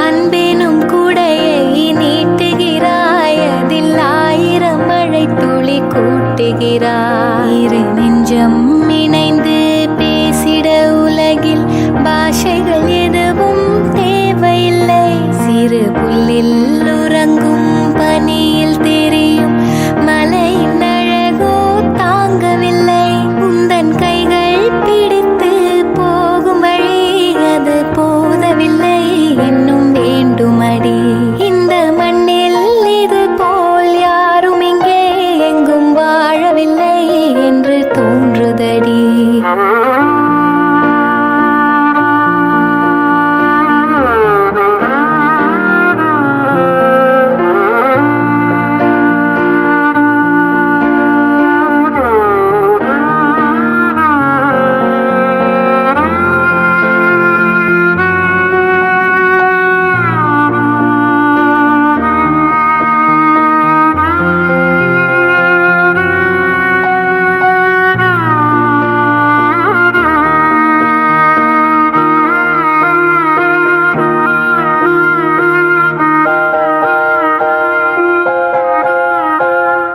அன்பெனும் குடையை நீட்டுகிறாய், அதில் 1000 மழை துளி கூட்டுகிறாய். இரு நெஞ்சம் இணைந்து பேசிட உலகில் பாஷைகள் எதுவும் தேவையில்லை. சிறு புல்லில் உறங்கும் பனியில் தெரியும் மலையின் அழகோ தாங்கவில்லை. உந்தன் கைகள் பிடித்து போகும் வழி அது போதவில்லை, இன்னும் வேண்டுமடி. இந்த மண்ணில் இது போல் யாரும் இங்கே எங்கும் வாழவில்லை என்று தோன்றுதடி.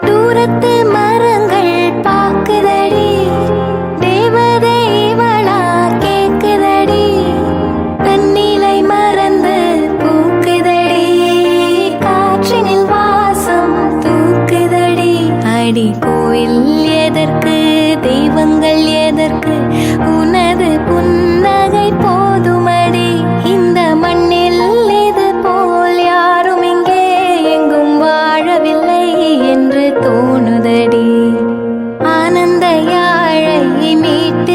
தூரத்து மரங்கள் பாக்குதடி, தேவதை இவளா கேக்குதடி. தன்னிலை மறந்து பூக்குதடி, காற்றினில் வாசம் தூக்குதடி. அடி கோயில் எதற்கு, தெய்வங்கள் எதற்கு, உனது புன்னகை போதுமடி. இந்த மண்ணில் இது போல் யாரும் இங்கே எங்கும் வாழவில்லை என்று தோணுதடி. ஆனந்த யாழை மீட்டு